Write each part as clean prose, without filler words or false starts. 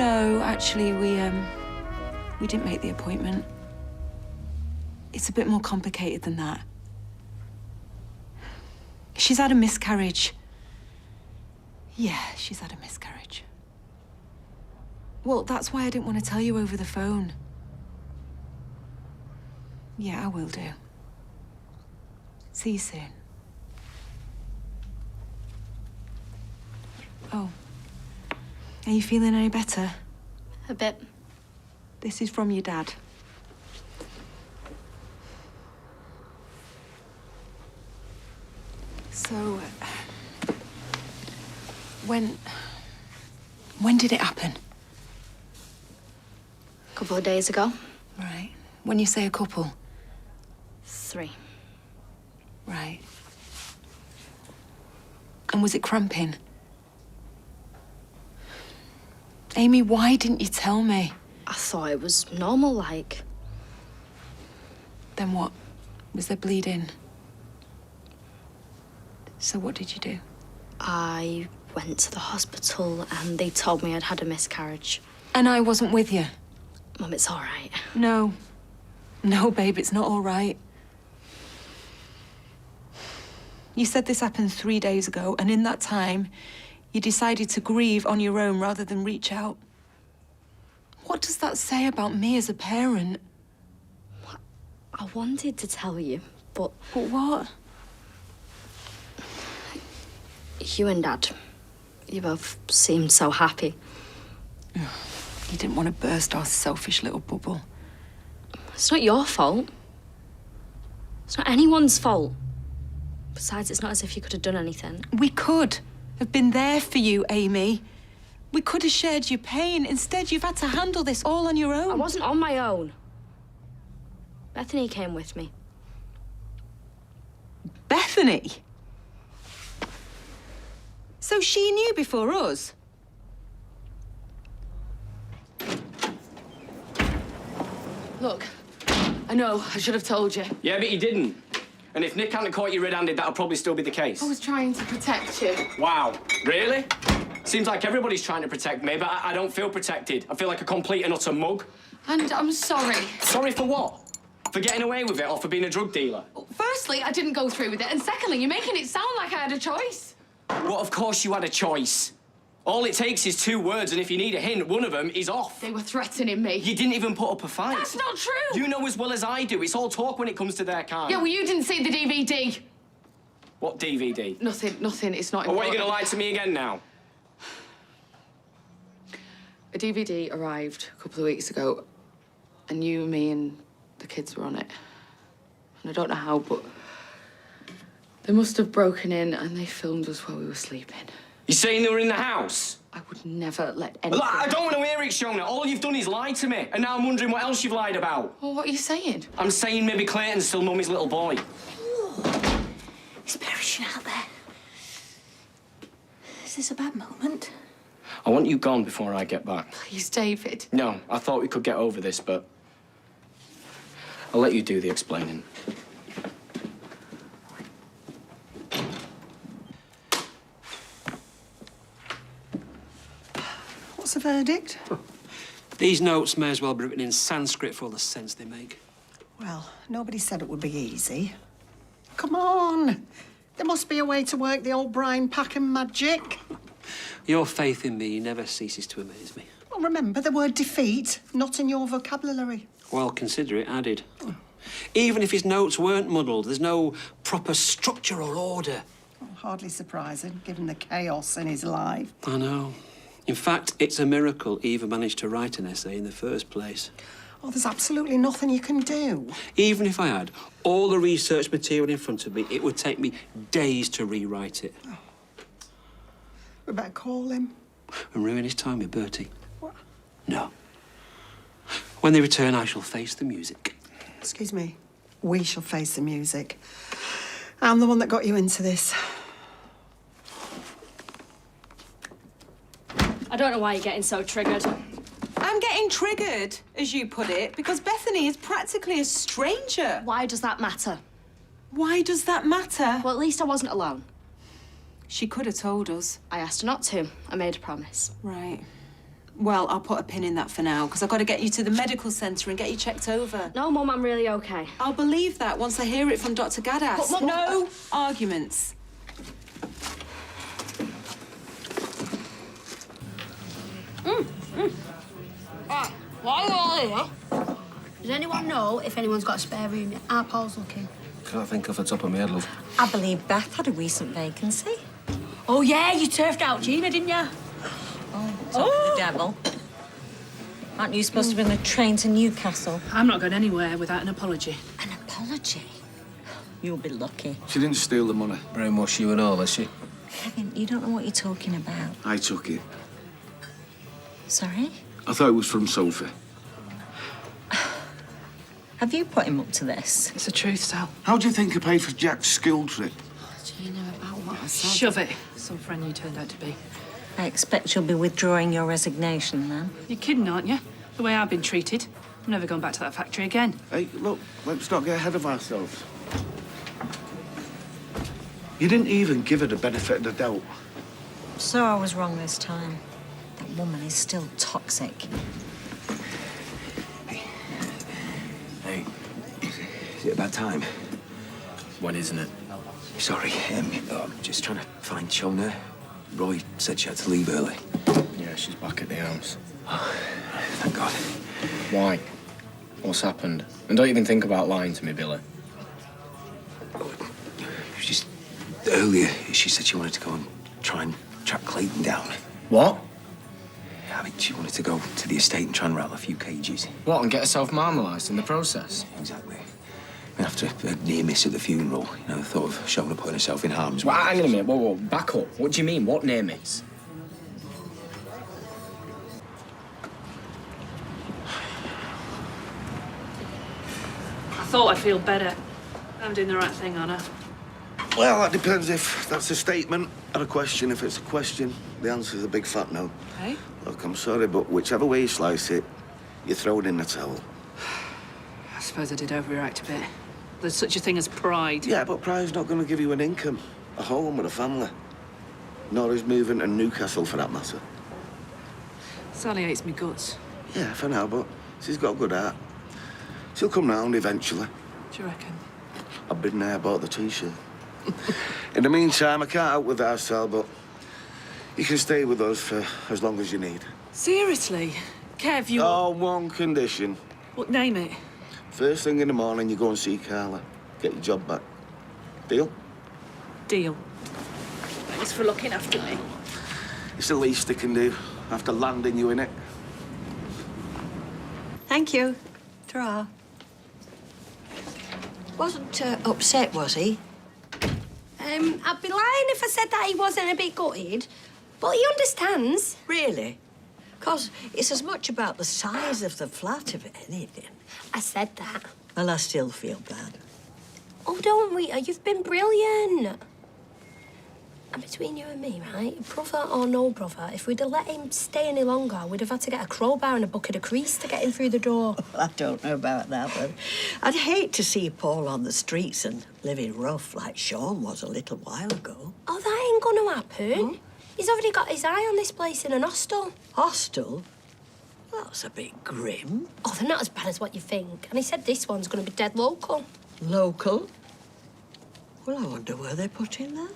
no, actually, we didn't make the appointment. It's a bit more complicated than that. She's had a miscarriage. Yeah, she's had a miscarriage. Well, that's why I didn't want to tell you over the phone. Yeah, I will do. See you soon. Oh. Are you feeling any better? A bit. This is from your dad. So, when did it happen? A couple of days ago. Right. When you say a couple? 3. Right. And was it cramping? Amy, why didn't you tell me? I thought it was normal, like. Then what? Was there bleeding? So what did you do? I went to the hospital and they told me I'd had a miscarriage. And I wasn't with you? Mum, it's all right. No. No, babe, it's not all right. You said this happened 3 days ago, and in that time, you decided to grieve on your own rather than reach out. What does that say about me as a parent? I wanted to tell you, but... But what? You and Dad, you both seemed so happy. You didn't want to burst our selfish little bubble. It's not your fault. It's not anyone's fault. Besides, it's not as if you could have done anything. We could have been there for you, Amy. We could have shared your pain. Instead, you've had to handle this all on your own. I wasn't on my own. Bethany came with me. Bethany? So she knew before us? Look, I know, I should have told you. Yeah, but you didn't. And if Nick hadn't caught you red-handed, that'll probably still be the case. I was trying to protect you. Wow, really? Seems like everybody's trying to protect me, but I don't feel protected. I feel like a complete and utter mug. And I'm sorry. Sorry for what? For getting away with it or for being a drug dealer? Firstly, I didn't go through with it. And secondly, you're making it sound like I had a choice. Well, of course you had a choice. All it takes is 2 words, and if you need a hint, one of them is off. They were threatening me. You didn't even put up a fight. That's not true. You know as well as I do, it's all talk when it comes to their kind. Yeah, well, you didn't see the DVD. What DVD? Nothing. It's not Or important. what, are you going to lie to me again now? A DVD arrived a couple of weeks ago, and you, me, and the kids were on it. And I don't know how, but they must have broken in and they filmed us while we were sleeping. You saying they were in the house? I would never let anything... Look, I don't want to hear it, Shona. All you've done is lie to me, and now I'm wondering what else you've lied about. Well, what are you saying? I'm saying maybe Clayton's still Mummy's little boy. It's perishing out there. Is this a bad moment? I want you gone before I get back. Please, David. No, I thought we could get over this, but I'll let you do the explaining. What's the verdict? These notes may as well be written in Sanskrit for all the sense they make. Well, nobody said it would be easy. Come on. There must be a way to work the old brine packing magic. Your faith in me never ceases to amaze me. Well, remember the word defeat, not in your vocabulary. Well, consider it added. Even if his notes weren't muddled, there's no proper structure or order. Well, hardly surprising, given the chaos in his life. I know. In fact, it's a miracle he even managed to write an essay in the first place. Oh, there's absolutely nothing you can do. Even if I had all the research material in front of me, it would take me days to rewrite it. Oh. We better call him. And ruin his time with Bertie. What? No. When they return, I shall face the music. Excuse me. We shall face the music. I'm the one that got you into this. I don't know why you're getting so triggered. I'm getting triggered, as you put it, because Bethany is practically a stranger. Why does that matter? Why does that matter? Well, at least I wasn't alone. She could have told us. I asked her not to. I made a promise. Right. Well, I'll put a pin in that for now, because I've got to get you to the medical centre and get you checked over. No, Mum, I'm really okay. I'll believe that once I hear it from Dr. Gaddis. But, Mum... No arguments. While we're all here, does anyone know if anyone's got a spare room yet? Our Paul's looking. Can't think off the top of my head, love. I believe Beth had a recent vacancy. Oh, yeah, you turfed out Gina, didn't you? Oh, the devil. Aren't you supposed to be on a train to Newcastle? I'm not going anywhere without an apology. An apology? You'll be lucky. She didn't steal the money. Brainwash you and all, has she? Kevin, you don't know what you're talking about. I took it. Sorry? I thought it was from Sophie. Have you put him up to this? It's the truth, Sal. How do you think I paid for Jack's school trip? Gina, about what I said. Shove it. Some friend you turned out to be. I expect you'll be withdrawing your resignation then. You're kidding, aren't you? The way I've been treated. I'm never going back to that factory again. Hey, look, let's not get ahead of ourselves. You didn't even give her the benefit of the doubt. So I was wrong this time. That woman is still toxic. Hey, is it about time? When isn't it? Sorry, I'm just trying to find Shona. Roy said she had to leave early. Yeah, she's back at the house. Oh, thank God. Why? What's happened? And don't even think about lying to me, Billy. Just earlier, she said she wanted to go and try and track Clayton down. What? I mean, she wanted to go to the estate and try and rattle a few cages. What, and get herself marmalised in the process? Exactly. And after a near miss at the funeral, the thought of Shona putting herself in harm's way. Well, hang on a minute. Whoa, back up. What do you mean? What near miss? I thought I'd feel better. I'm doing the right thing, Anna. Well, that depends if that's a statement or a question. If it's a question, the answer's a big fat no. Hey? Look, I'm sorry, but whichever way you slice it, you're throwing in the towel. I suppose I did overreact a bit. There's such a thing as pride. Yeah, but pride's not going to give you an income, a home or a family. Nor is moving to Newcastle, for that matter. Sally hates me guts. Yeah, for now, but she's got a good heart. She'll come round eventually. Do you reckon? I've been there, bought the T-shirt. In the meantime, I can't out with our Sal, but you can stay with us for as long as you need. Seriously? Kev, you... On one condition. What, name it? First thing in the morning, you go and see Carla. Get your job back. Deal? Deal. Thanks for looking after me. It's the least they can do after landing you in it. Thank you. Ta-ra. Wasn't upset, was he? I'd be lying if I said that he wasn't a bit gutted, but he understands. Really? Because it's as much about the size of the flat, if anything. I said that. Well, I still feel bad. Oh, don't we? You've been brilliant. And between you and me, right, brother or no brother, if we'd have let him stay any longer, we'd have had to get a crowbar and a bucket of grease to get him through the door. I don't know about that, but I'd hate to see Paul on the streets and living rough like Sean was a little while ago. Oh, that ain't gonna happen. He's already got his eye on this place in an hostel. Hostel? That's a bit grim. Oh, they're not as bad as what you think. And he said this one's gonna be dead local. Local? Well, I wonder where they put him there.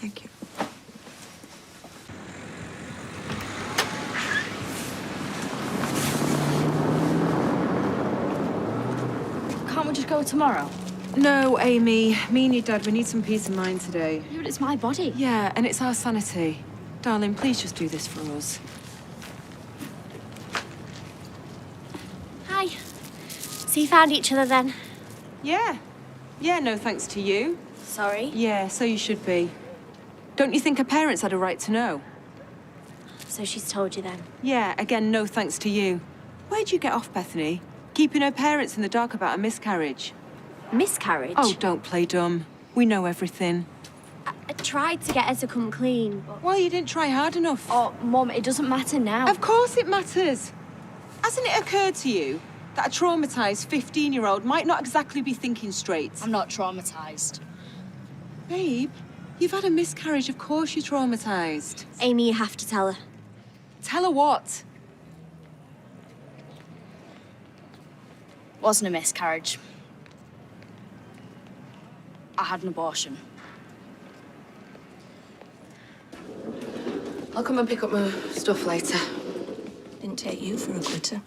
Thank you. Can't we just go tomorrow? No, Amy. Me and your dad, we need some peace of mind today. Yeah, but it's my body. Yeah, and it's our sanity. Darling, please just do this for us. Hi. So you found each other then? Yeah. Yeah, no thanks to you. Sorry. Yeah, so you should be. Don't you think her parents had a right to know? So she's told you then? Yeah, again, no thanks to you. Where'd you get off, Bethany? Keeping her parents in the dark about a miscarriage. Miscarriage? Oh, don't play dumb. We know everything. I tried to get her to come clean, but... Well, you didn't try hard enough. Oh, Mum, it doesn't matter now. Of course it matters. Hasn't it occurred to you that a traumatised 15-year-old might not exactly be thinking straight? I'm not traumatised. Babe, you've had a miscarriage. Of course you're traumatised. Amy, you have to tell her. Tell her what? Wasn't a miscarriage. I had an abortion. I'll come and pick up my stuff later. Didn't take you for a quitter.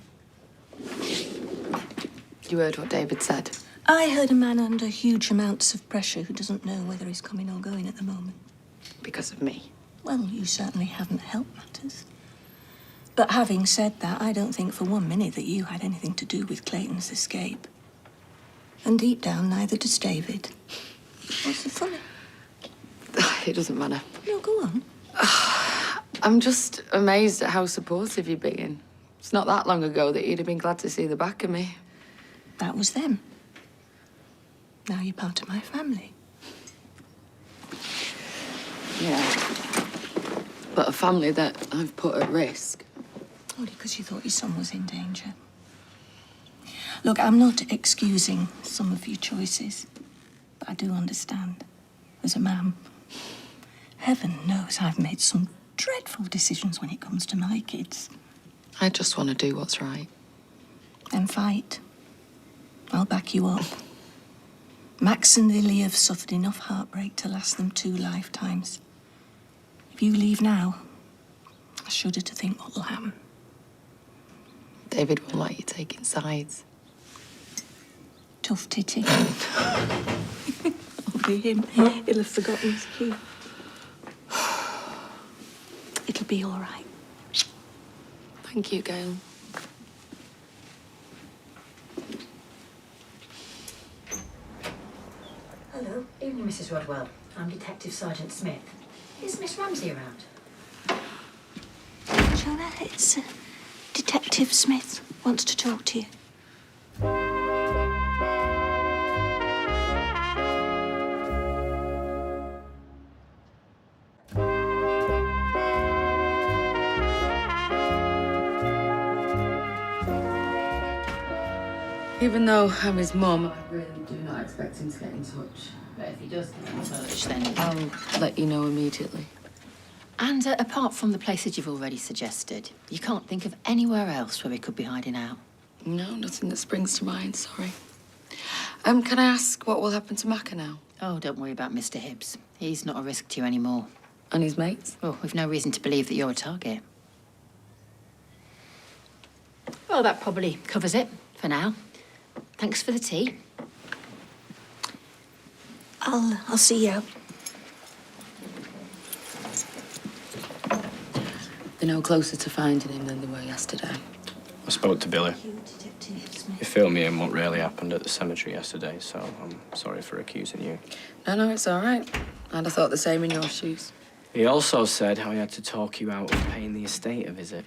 You heard what David said? I heard a man under huge amounts of pressure who doesn't know whether he's coming or going at the moment. Because of me. Well, you certainly haven't helped matters. But having said that, I don't think for 1 minute that you had anything to do with Clayton's escape. And deep down, neither does David. What's so funny? It doesn't matter. No, go on. I'm just amazed at how supportive you've been. It's not that long ago that you'd have been glad to see the back of me. That was them. Now you're part of my family. Yeah. But a family that I've put at risk. Only because you thought your son was in danger. Look, I'm not excusing some of your choices, but I do understand. As a man, heaven knows I've made some dreadful decisions when it comes to my kids. I just want to do what's right. Then fight. I'll back you up. Max and Lily have suffered enough heartbreak to last them 2 lifetimes. If you leave now, I shudder to think what will happen. David won't like you taking sides. Tough titty. It'll be him. He'll have forgotten his key. It'll be all right. Thank you, Gail. Hello, evening, Mrs. Rodwell. I'm Detective Sergeant Smith. Is Miss Ramsey around? Jonah, it's Detective Smith wants to talk to you. Even though I'm his mum, I really do not expect him to get in touch. But if he does get in touch, then I'll let you know immediately. And apart from the places you've already suggested, you can't think of anywhere else where he could be hiding out? No, nothing that springs to mind, sorry. Can I ask what will happen to Macca now? Oh, don't worry about Mr. Hibbs. He's not a risk to you anymore. And his mates? Well, we've no reason to believe that you're a target. Well, that probably Covers it, for now. Thanks for the tea. I'll see you out. They're no closer to finding him than they were yesterday. I spoke to Billy. Detective Smith. He filled me in what really happened at the cemetery yesterday, so I'm sorry for accusing you. No, it's all right. I'd have thought the same in your shoes. He also said how he had to talk you out of paying the estate a visit.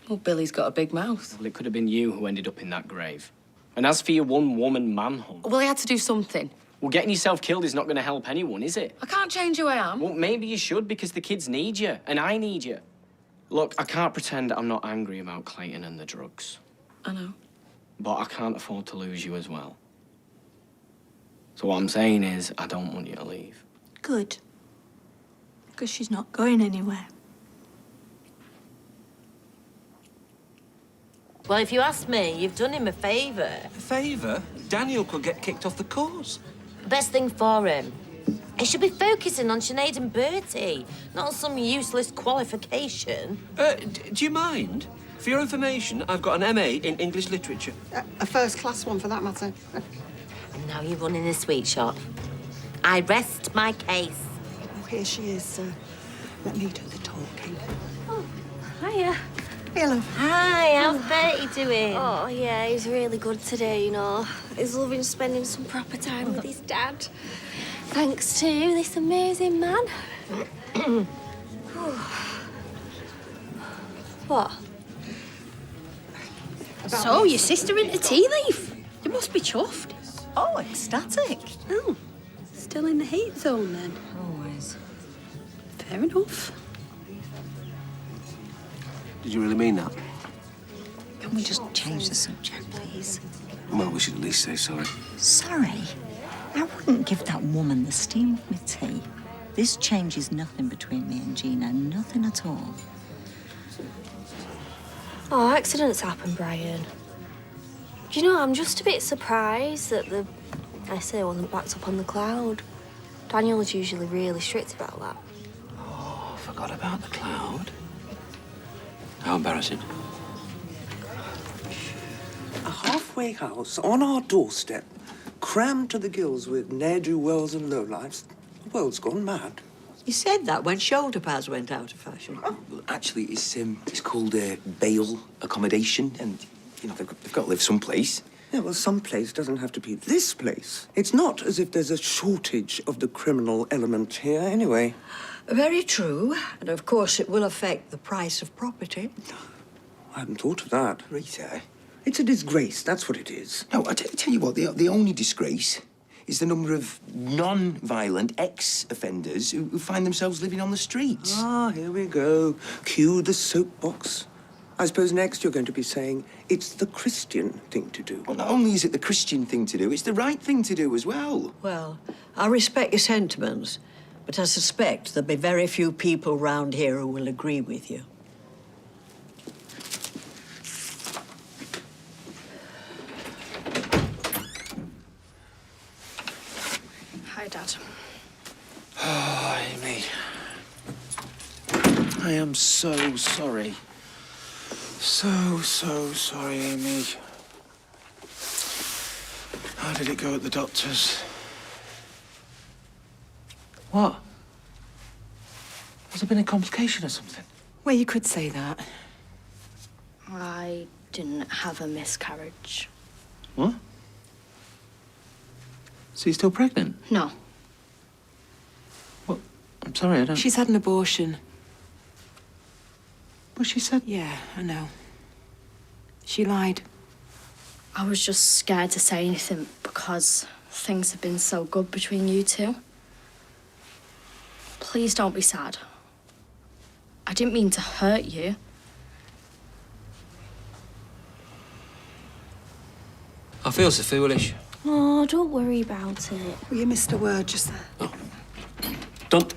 Well, Billy's got a big mouth. Well, it could have been you who ended up in that grave. And as for your one-woman manhunt... Well, he had to do something. Well, getting yourself killed is not going to help anyone, is it? I can't change who I am. Well, maybe you should, because the kids need you, and I need you. Look, I can't pretend I'm not angry about Clayton and the drugs. I know. But I can't afford to lose you as well. So what I'm saying is, I don't want you to leave. Good. Because she's not going anywhere. Well, if you ask me, you've done him a favour. A favour? Daniel could get kicked off the course. Best thing for him. He should be focusing on Sinead and Bertie, not on some useless qualification. Do you mind? For your information, I've got an MA in English literature. A first-class one, for that matter. And now you're running a sweet shop. I rest my case. Oh, here she is, sir. Let me do the talking. Oh, hiya. Hello. Hi, how's Bertie doing? Oh, yeah, he's really good today, you know. He's loving spending some proper time with his dad. Thanks to this amazing man. What? So, your sister into tea leaf? You must be chuffed. Oh, ecstatic. Oh, still in the heat zone then? Always. Fair enough. Did you really mean that? Can we just change the subject, please? Well, we should at least say sorry. Sorry? I wouldn't give that woman the steam of my tea. This changes nothing between me and Gina, nothing at all. Oh, accidents happen, Brian. Do you know, I'm just a bit surprised that the essay wasn't backed up on the cloud. Daniel is usually really strict about that. Oh, forgot about the cloud. How embarrassing. A halfway house on our doorstep, crammed to the gills with ne'er-do-wells and lowlifes. The world's gone mad. You said that when shoulder pads went out of fashion. Well, actually, it's called bail accommodation, and, you know, they've got to live someplace. Yeah, well, some place doesn't have to be this place. It's not as if there's a shortage of the criminal element here, anyway. Very true. And of course, it will affect the price of property. I hadn't thought of that. Rita. It's a disgrace, that's what it is. No, I tell you what, the only disgrace is the number of non-violent ex-offenders who find themselves living on the streets. Ah, here we go. Cue the soapbox. I suppose next you're going to be saying it's the Christian thing to do. Well, not only is it the Christian thing to do, it's the right thing to do as well. Well, I respect your sentiments, but I suspect there'll be very few people round here who will agree with you. Hi, Dad. Oh, Amy. I am so sorry. So sorry, Amy. How did it go at the doctor's? What? Has there been a complication or something? Well, you could say that. I didn't have a miscarriage. What? So you're still pregnant? No. What? I'm sorry, I don't... She's had an abortion. But she said... Yeah, I know. She lied. I was just scared to say anything because things have been so good between you two. Please don't be sad. I didn't mean to hurt you. I feel so foolish. Oh, don't worry about it. Well, you missed a word just there. Done.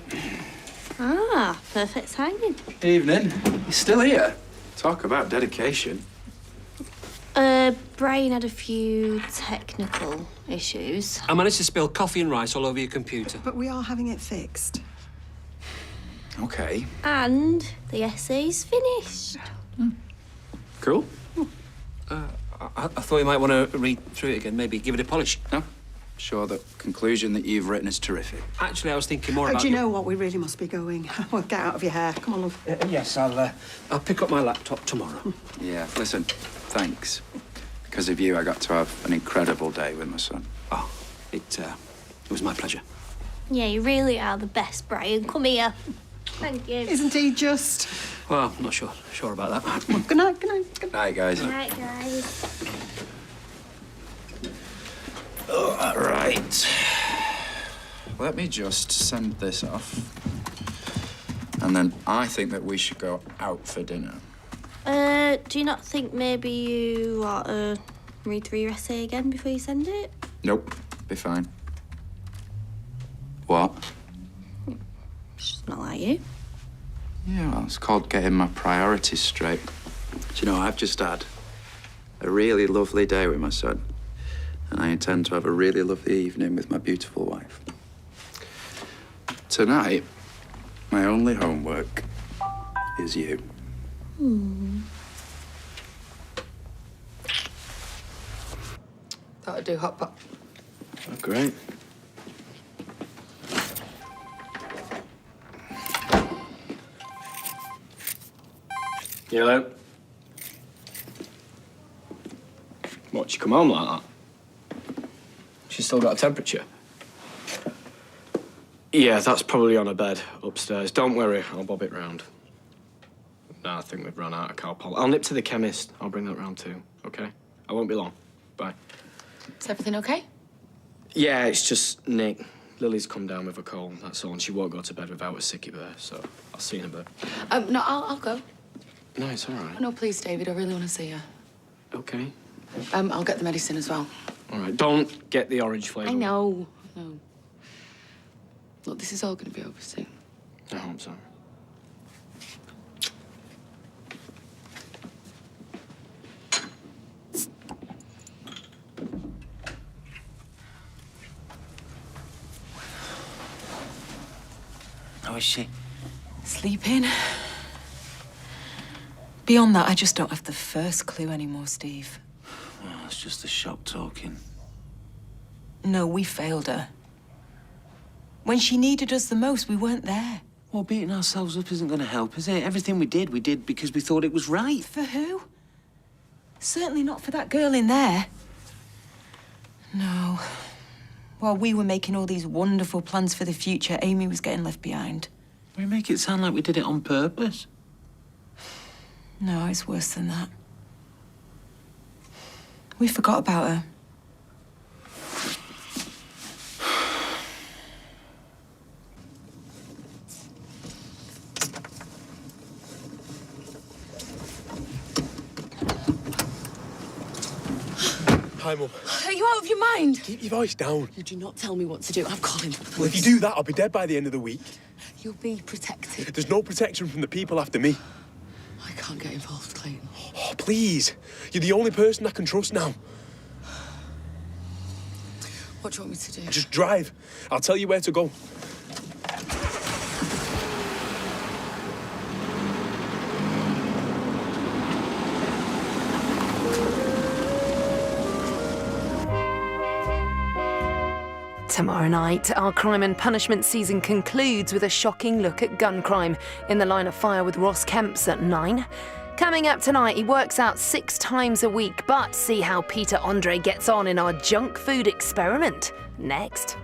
Ah, perfect timing. Evening. You're still here? Talk about dedication. Brian had a few technical issues. I managed to spill coffee and rice all over your computer. But we are having it fixed. Okay. And the essay's finished. Cool. I thought you might want to read through it again, maybe give it a polish. No? Sure, the conclusion that you've written is terrific. Actually, I was thinking more about... Do you know what? We really must be going. Well, get out of your hair. Come on, love. Yes, I'll pick up my laptop tomorrow. Yeah, listen, thanks. Because of you, I got to have an incredible day with my son. Oh, it was my pleasure. Yeah, you really are the best, Brian. Come here. Thank you. Isn't he just? Well, I'm not sure about that. Well, good night, good night. Good night, guys. Good night, guys. All right. Let me just send this off. And then I think that we should go out for dinner. Do you not think maybe you ought to read through your essay again before you send it? Nope, be fine. What? It's just not like you. Yeah, well, it's called getting my priorities straight. Do you know, I've just had a really lovely day with my son. And I intend to have a really lovely evening with my beautiful wife. Tonight, my only homework is you. That'll do, hot pot. Oh, great. Hello? What, she come home like that? She's still got a temperature? Yeah, that's probably on her bed upstairs. Don't worry, I'll bob it round. No, I think we've run out of Calpol. I'll nip to the chemist. I'll bring that round too, OK? I won't be long. Bye. Is everything okay? Yeah, it's just Nick. Lily's come down with a cold, that's all, and she won't go to bed without a sickie bear, so I'll see you in a bit. No, I'll go. No, it's all right. No, please, David, I really want to see you. OK. I'll get the medicine as well. All right, don't get the orange flavour. I know. Look, this is all going to be over soon. I hope so. How is she? Sleeping. Beyond that, I just don't have the first clue anymore, Steve. Well, it's just the shock talking. No, we failed her. When she needed us the most, we weren't there. Well, beating ourselves up isn't going to help, is it? Everything we did because we thought it was right. For who? Certainly not for that girl in there. No. While we were making all these wonderful plans for the future, Amy was getting left behind. We make it sound like we did it on purpose. No, it's worse than that. We forgot about her. Hi, Mum. Are you out of your mind? Keep your voice down. You do not tell me what to do. I'm calling the Well, if you police. do that, I'll be dead by the end of the week. You'll be protected. There's no protection from the people after me. I can't get involved, Clayton. Oh, please. You're the only person I can trust now. What do you want me to do? Just drive. I'll tell you where to go. Tomorrow night, our Crime and Punishment season concludes with a shocking look at gun crime in the Line of Fire with Ross Kemps at 9. Coming up tonight, he works out 6 times a week, but see how Peter Andre gets on in our junk food experiment. Next.